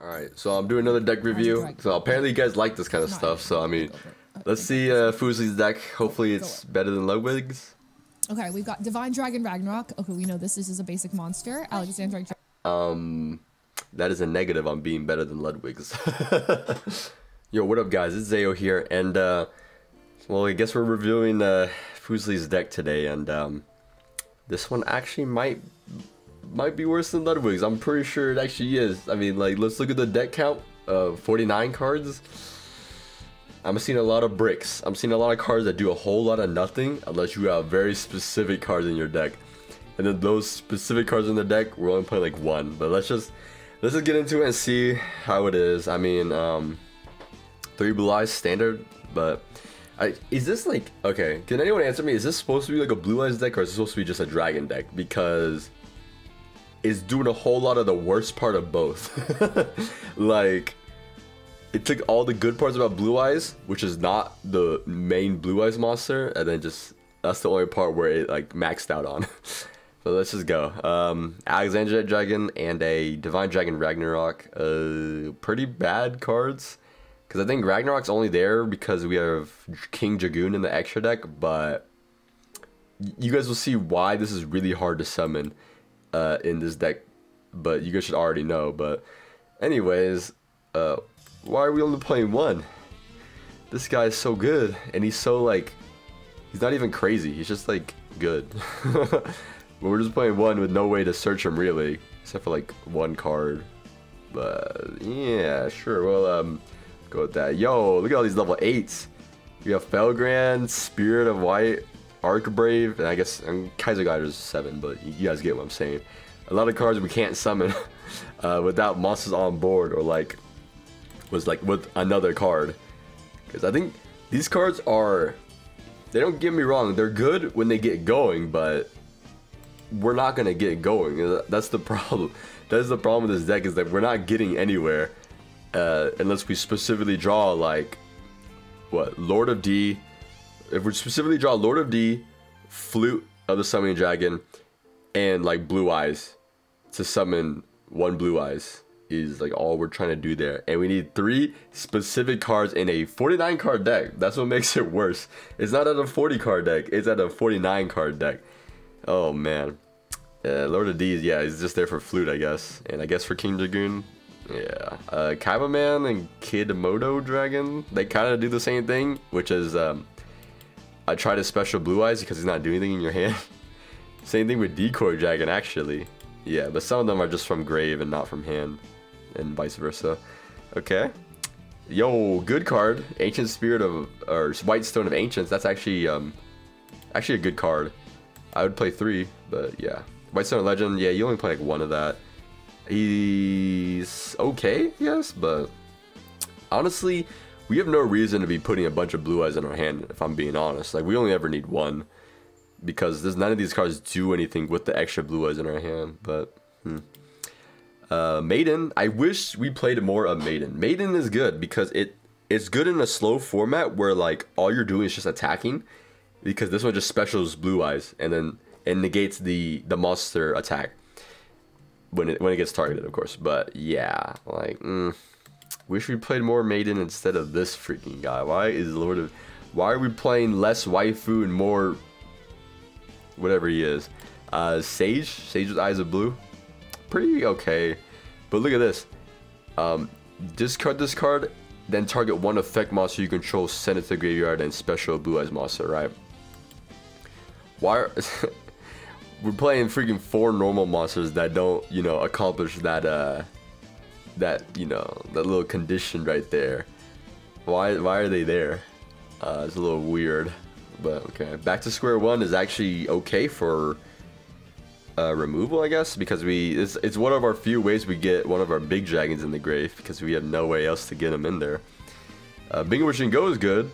Alright, so I'm doing another deck review. So apparently you guys like this kind of stuff. So I mean, let's see FUSLIE'S deck. Hopefully it's better than Ludwig's. Okay, we've got Divine Dragon Ragnarok. Okay, we know this is a basic monster. Alexandra. That is a negative on being better than Ludwig's. Yo, what up guys? It's Zayo here, and well, I guess we're reviewing FUSLIE'S deck today, and this one actually might be worse than Ludwig's. I'm pretty sure it actually is. I mean, like, let's look at the deck count. 49 cards. I'm seeing a lot of bricks. I'm seeing a lot of cards that do a whole lot of nothing unless you have very specific cards in your deck. And then those specific cards in the deck, we're only playing like one. But let's just get into it and see how it is. I mean, 3 blue eyes standard, but is this like, okay, can anyone answer me? Is this supposed to be like a blue eyes deck, or is it supposed to be just a dragon deck? Because it's doing a whole lot of the worst part of both. Like, it took all the good parts about blue eyes, which is not the main blue eyes monster, and then just that's the only part where it like maxed out on. So let's just go. Alexandra Dragon and a Divine Dragon Ragnarok. Pretty bad cards, because I think Ragnarok's only there because we have King Dragoon in the extra deck, but you guys will see why this is really hard to summon in this deck, but you guys should already know. But anyways, why are we only playing one? This guy is so good, and he's so like, he's not even crazy, he's just like good. But we're just playing one with no way to search him really, except for like one card. But yeah, sure, we'll go with that. Yo, look at all these level 8s. We have Felgrand, Spirit of White, Archbrave, and I guess Kaiser Guide is 7, but you guys get what I'm saying. A lot of cards we can't summon without monsters on board, or like with another card. Because I think these cards are, they don't get me wrong, they're good when they get going, but we're not gonna get going. That's the problem. That's the problem with this deck, is that we're not getting anywhere unless we specifically draw like what, Lord of D. If we specifically draw Lord of D, Flute of the Summoning Dragon, and like Blue Eyes to summon one Blue Eyes, is like all we're trying to do there. And we need 3 specific cards in a 49 card deck. That's what makes it worse. It's not at a 40 card deck, it's at a 49 card deck. Oh man. Lord of D, yeah, he's just there for Flute, I guess. And I guess for King Dragoon, yeah. Kaiba Man and Kidmodo Dragon, they kind of do the same thing, which is I tried a special Blue Eyes because he's not doing anything in your hand. Same thing with Decoy Dragon, actually. Yeah, but some of them are just from grave and not from hand, and vice versa. Okay. Yo, good card. Ancient Spirit of, or White Stone of Ancients. That's actually a good card. I would play 3, but yeah. White Stone of Legend, yeah, you only play like 1 of that. He's okay, yes, but honestly, we have no reason to be putting a bunch of Blue Eyes in our hand, if I'm being honest. Like, we only ever need 1, because there's none of these cards do anything with the extra Blue Eyes in our hand. But Maiden, I wish we played more of Maiden. Maiden is good because it's good in a slow format where like all you're doing is just attacking, because this one just specials Blue Eyes and then it negates the monster attack when it gets targeted, of course. But yeah, like wish we played more Maiden instead of this freaking guy. Why are we playing less waifu and more whatever he is? Sage with Eyes of Blue, pretty okay. But look at this. Discard this card, then target 1 effect monster you control, send it to the graveyard, and special Blue Eyes monster, right? Why are we're playing freaking 4 normal monsters that don't, you know, accomplish that you know, that little condition right there. Why are they there? It's a little weird, but okay. Back to square one is actually okay for removal, I guess, because it's one of our few ways we get one of our big dragons in the grave, because we have no way else to get them in there. Bingo Machine Go is good,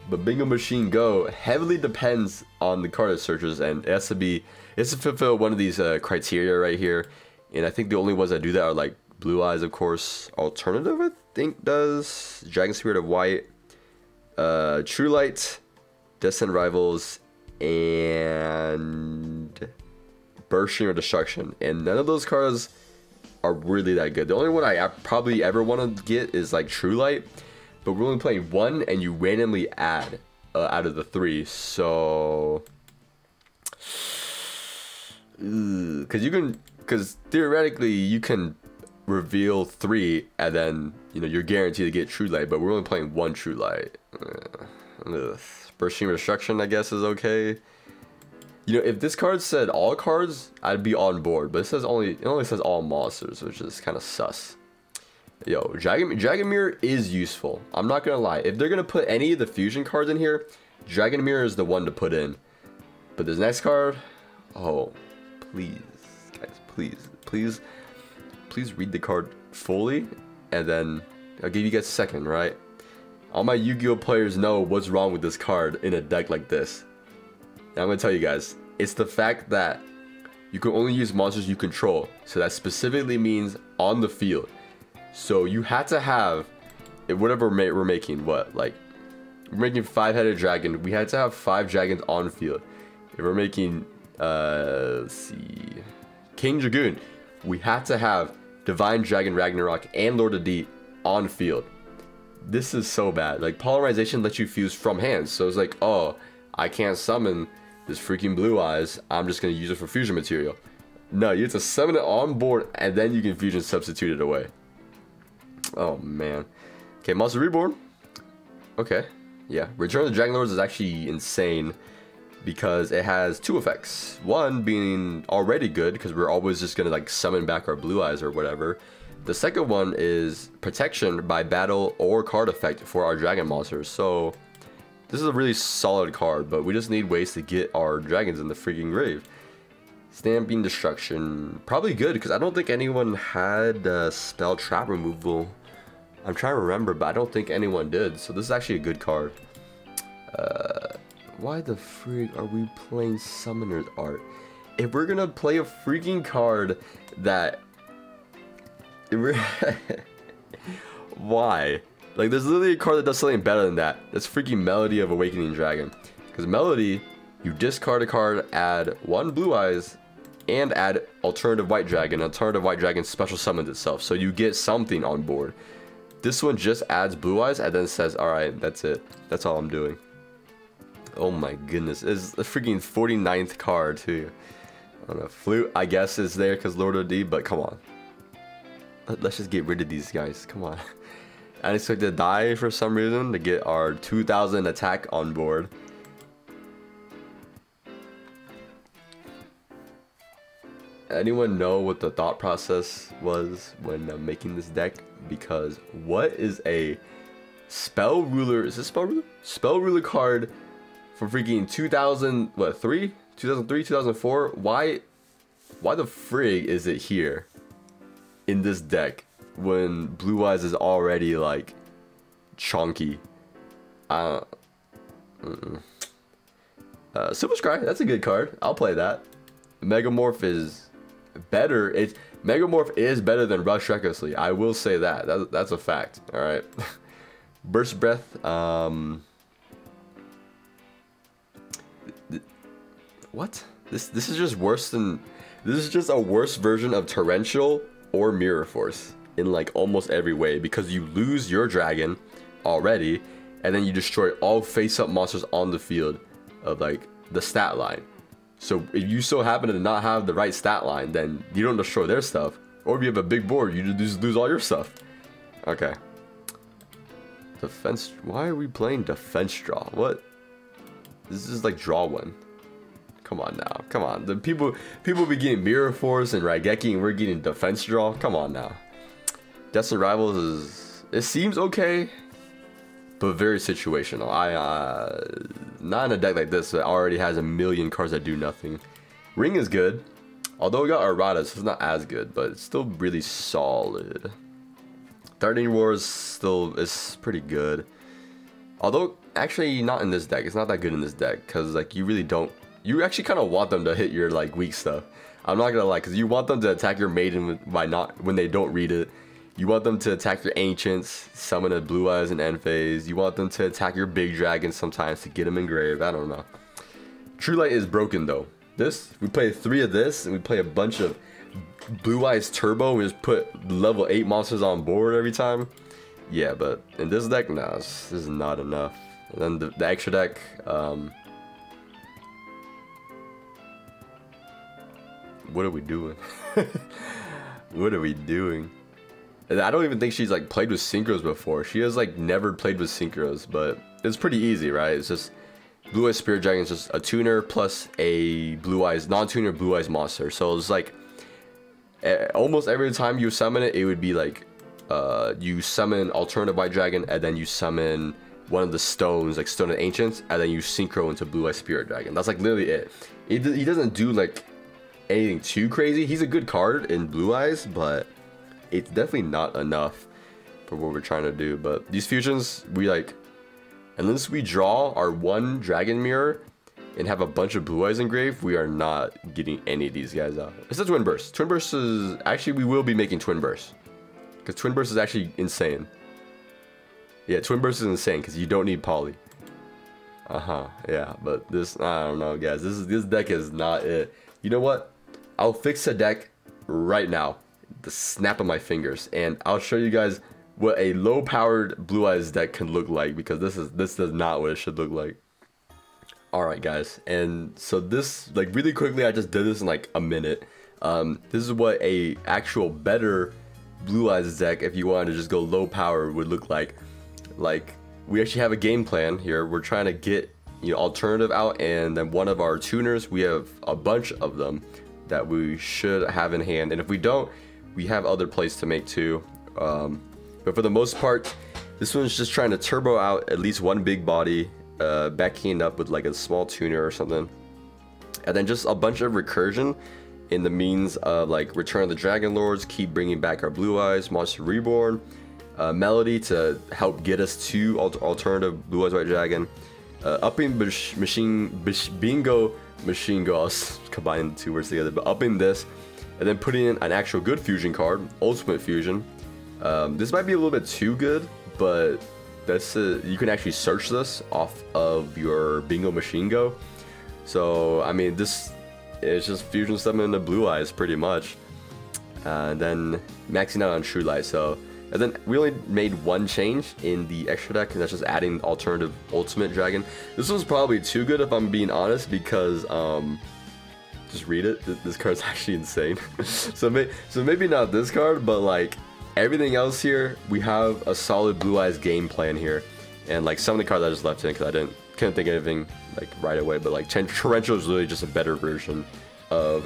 but Bingo Machine Go heavily depends on the card searches, and it has to fulfill one of these criteria right here. And I think the only ones that do that are like Blue Eyes, of course. Alternative, I think, does Dragon Spirit of White, True Light, Descent Rivals, and Bursting or Destruction. And none of those cards are really that good. The only one I probably ever want to get is like True Light, but we're only playing one, and you randomly add out of the 3. So, because theoretically you can reveal 3, and then you're guaranteed to get True Light, but we're only playing 1 True Light. Bursting Destruction, I guess, is okay. If this card said all cards, I'd be on board, but it only says all monsters, which is kind of sus. Yo, Dragon Mirror is useful. I'm not gonna lie. If they're gonna put any of the fusion cards in here, Dragon Mirror is the one to put in. But this next card, oh, please, guys, please read the card fully, and then I'll give you guys a second, right? All my Yu-Gi-Oh players know what's wrong with this card in a deck like this. And I'm gonna tell you guys, it's the fact that you can only use monsters you control. So that specifically means on the field. So you had to have, whatever we're making, we're making 5-headed dragon. We had to have 5 dragons on field. If we're making, let's see, King Dragoon, we had to have Divine Dragon Ragnarok and Lord of D on field. This is so bad. Like, Polymerization lets you fuse from hands. So it's like, oh, I can't summon this freaking Blue Eyes. I'm just going to use it for fusion material. No, you have to summon it on board, and then you can fusion substitute it away. Oh, man. Okay, Monster Reborn. Okay. Yeah, Return of the Dragon Lords is actually insane because it has 2 effects. One being already good because we're always just going to like summon back our Blue Eyes or whatever. The second one is protection by battle or card effect for our dragon monsters. So this is a really solid card, but we just need ways to get our dragons in the freaking grave. Stamping Destruction, probably good because I don't think anyone had spell trap removal. I'm trying to remember, but I don't think anyone did. So this is actually a good card. Why the freak are we playing Summoner's Art? If we're gonna play a freaking card that... Why? Like, there's literally a card that does something better than that. That's freaking Melody of Awakening Dragon. Because Melody, you discard a card, add 1 Blue Eyes, and add Alternative White Dragon. Alternative White Dragon special summons itself, so you get something on board. This one just adds Blue Eyes and then says, alright, that's it. That's all I'm doing. Oh my goodness. It's a freaking 49th card, too. I don't know. Flute, I guess, is there because Lord of D, but come on. Let's just get rid of these guys. Come on. I expect to die for some reason to get our 2000 attack on board. Anyone know what the thought process was when making this deck? Because what is a Spell Ruler? Is this Spell Ruler? Spell Ruler card from freaking 2003, 2004? Why the frig is it here in this deck when Blue Eyes is already like chonky? Super Scry, that's a good card. I'll play that. Megamorph is better. Megamorph is better than Rush Recklessly. I will say that. That's a fact. All right. Burst Breath. What? This is just worse than. This is just a worse version of Torrential or Mirror Force in like almost every way, because you lose your dragon already, and then you destroy all face-up monsters on the field of like the stat line. So if you so happen to not have the right stat line, then you don't destroy their stuff. Or if you have a big board, you just lose all your stuff. Okay. Defense. Why are we playing defense draw? What? This is like draw one. Come on now. Come on. The people be getting Mirror Force and Raigeki, and we're getting defense draw. Come on now. Destined Rivals is. It seems okay, but very situational. Not in a deck like this that already has a million cards that do nothing. Ring is good, although we got Errata, so it's not as good, but it's still really solid. 13 Wars still is pretty good, although actually not in this deck. It's not that good in this deck because like you really don't. You actually kind of want them to hit your like weak stuff. I'm not gonna lie, because you want them to attack your Maiden when they don't read it. You want them to attack your Ancients, summon a Blue Eyes and End Phase. You want them to attack your big dragons sometimes to get them engraved. I don't know. True Light is broken though. We play 3 of this, and we play a bunch of Blue Eyes Turbo and just put level 8 monsters on board every time. Yeah, but in this deck, nah, this is not enough. And then the extra deck, what are we doing? What are we doing? And I don't even think she's like played with synchros before. She has like never played with synchros, but it's pretty easy, right? It's just Blue Eyes Spirit Dragon is just a tuner plus a Blue Eyes non-tuner Blue Eyes monster. So it's like almost every time you summon it, it would be like you summon alternative White Dragon and then you summon one of the stones, like Stone of Ancients, and then you synchro into Blue Eyes Spirit Dragon. That's like literally it. He doesn't do like anything too crazy. He's a good card in Blue Eyes, but it's definitely not enough for what we're trying to do. But these fusions, we like, unless we draw our one Dragon Mirror and have a bunch of Blue Eyes engraved, we are not getting any of these guys out. It's a Twin Burst. Twin Burst is, actually we will be making Twin Burst, because Twin Burst is actually insane. Yeah, Twin Burst is insane because you don't need Poly. Yeah, but this, I don't know guys, this deck is not it. You know what? I'll fix the deck right now, the snap of my fingers, and I'll show you guys what a low-powered Blue Eyes deck can look like, because this does not what it should look like. Alright guys, and so this, like really quickly, I just did this in like a minute. This is what a actual better Blue Eyes deck, if you wanted to just go low power, would look like. Like, we actually have a game plan here. We're trying to get, you know, alternative out, and then one of our tuners, we have a bunch of them that we should have in hand, and if we don't, we have other plays to make too. But for the most part, this one's just trying to turbo out at least one big body, backing up with like a small tuner or something, and then just a bunch of recursion in the means of like Return of the Dragon Lords, keep bringing back our Blue Eyes, Monster Reborn, Melody to help get us to alternative Blue Eyes White Dragon, upping Bingo Machine Go, I was combining the two words together, but upping this, and then putting in an actual good fusion card, Ultimate Fusion. This might be a little bit too good, but that's you can actually search this off of your Bingo Machine Go. So I mean, this is just fusion summon into Blue Eyes pretty much, and then maxing out on True Light. So, and then we only made one change in the extra deck, and that's just adding alternative Ultimate Dragon. This one's probably too good if I'm being honest, because just read it. This card's actually insane. so maybe not this card, but like everything else here, we have a solid Blue Eyes game plan here. And like some of the cards I just left in because I couldn't think of anything like right away. But like Torrential is really just a better version of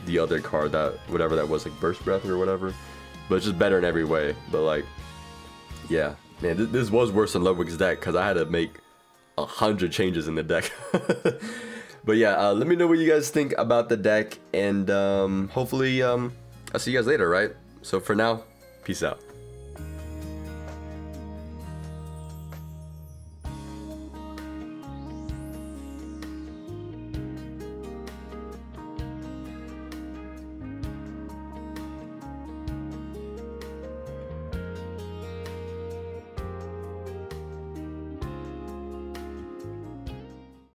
the other card, that whatever that was, like Burst Breath or whatever. But it's just better in every way. But like, yeah, man, this was worse than Ludwig's deck because I had to make 100 changes in the deck. But yeah, let me know what you guys think about the deck, and hopefully I'll see you guys later, right? So for now, peace out.